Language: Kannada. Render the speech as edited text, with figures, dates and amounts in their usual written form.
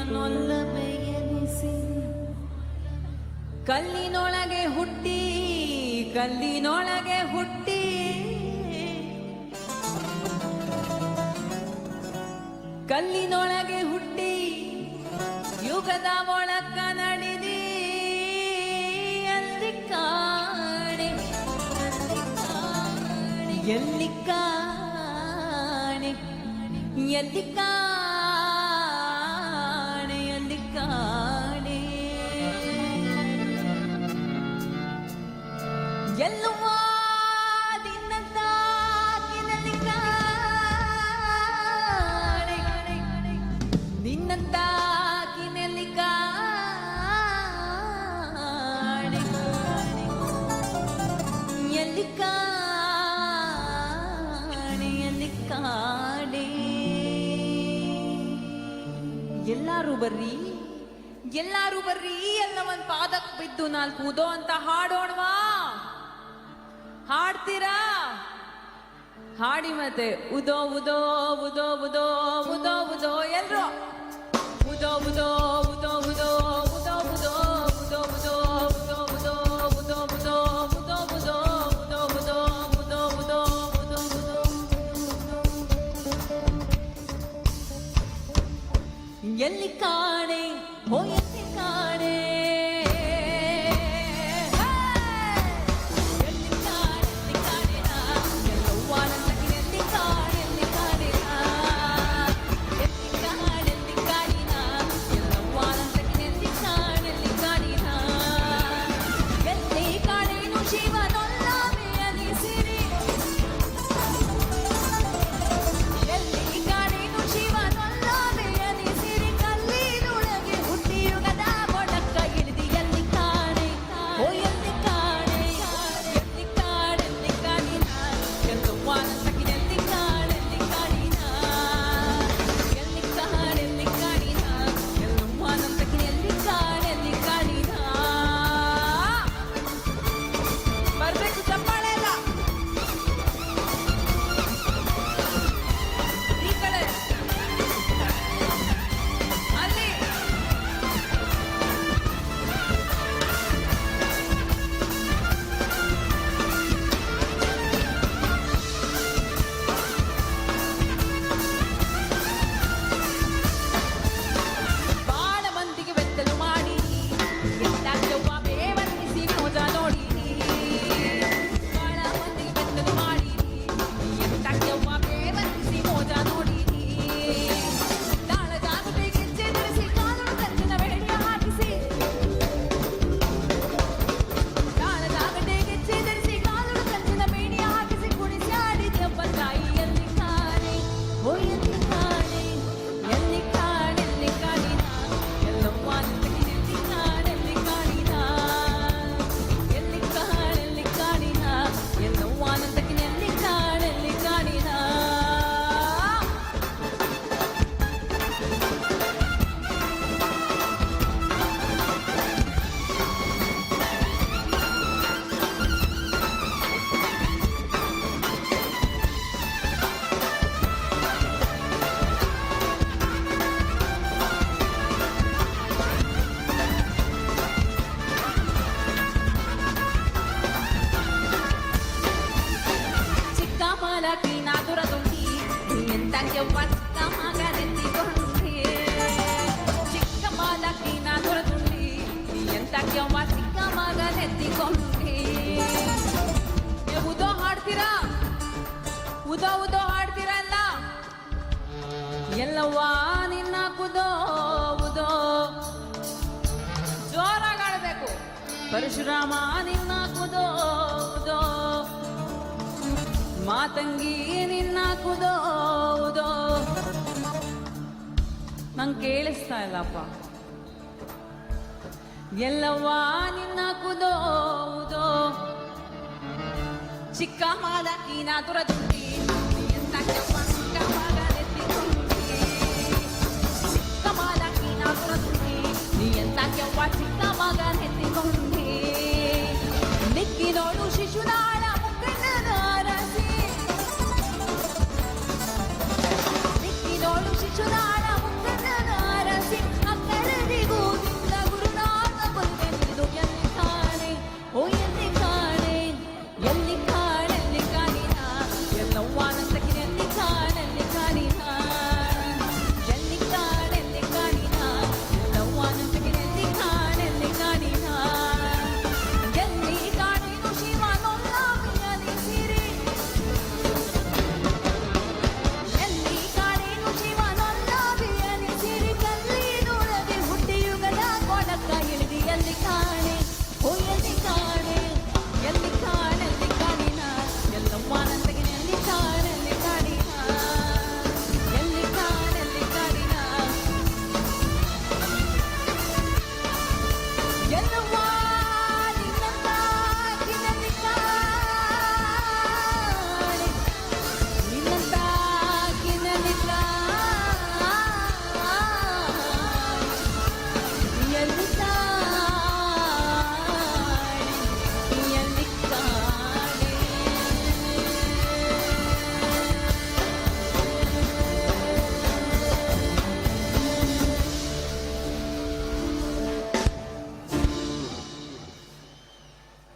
ಜೀವನೊಲ್ಲಮೆಯನಿಸಿ ಕಲ್ಲಿನೊಳಗೆ ಹುಟ್ಟಿ ಕಲ್ಲಿನೊಳಗೆ ಹುಟ್ಟಿ ಯುಗದ ಮೊಳಕ ನಡೆದಿ ಅಲ್ಲಿ ಕಾಣೆ ಎಲ್ಲಿ ಕಾಣೆ ಎಲ್ಲಿ ಕಾಣೆ ಎಲ್ಲಿ ಕಾಣೆ ಎಲ್ಲುವ ನಿನ್ನಂತಾಕಿನಲ್ಲಿ ಕಾಣೆ ನಿನ್ನಂತಾಕಿನಲ್ಲಿ ಕಾಣೆ ಎಲ್ಲಿ ಕಾಣೆ ಎಲ್ಲಿ ಕಾಣೆ ಎಲ್ಲಾರು ಬರ್ರಿ ಎಲ್ಲ ಒಂದ್ ಪಾದಕ್ ಬಿದ್ದು ನಾಲ್ಕು ಉದೋ ಅಂತ ಹಾಡೋಣವಾ ಹಾಡ್ತೀರಾ ಹಾಡಿ ಮತ್ತೆ ಉದೋ ಉದೋ ಉದೋ ಉದೋ ಉದೋ ಉದೋ ಎಲ್ರು ಉದೋ ಉದೋ ಉದೋ ಉದೋ ಉದೋ ಉದೋ ಉದೋ ಉದೋ ಉದೋ ಉದೋ ಉದೋ ಉದೋ ಉದೋ ಉದೋ ಉದೋ ಉದೋ ಉದೋ ಉದೋ ಉದೋ ಎಲ್ಲಿ ಕಾಣೆ ಓ ಎಲ್ಲಿ ಕಾಣೆ ಉದೋ ಹಾಡ್ತೀರಾ ಉದೋ ಉದೋ ಹಾಡ್ತೀರಾ ಎಲ್ಲ ಎಲ್ಲವ್ವ ನಿನ್ನ ಕುದೋ ಉದೋ ಜೋರಾಗಿ ಆಡ್ಬೇಕು ಪರಶುರಾಮ ನಿನ್ನ ಕುದೋ ಉದೋ ಮಾತಂಗಿ ನಿನ್ನ ಕುದೋ ಉದೋ ನಂಗೆ ಕೇಳಿಸ್ತಾ ಇಲ್ಲಪ್ಪ ಎಲ್ಲವ್ವ ನಿನ್ನ ಕುದೋ ಉದೋ ಚಿಕ್ಕ ಮಾಲಕಿ ನಾ ದುರದುಂಡಿ ಎಂತ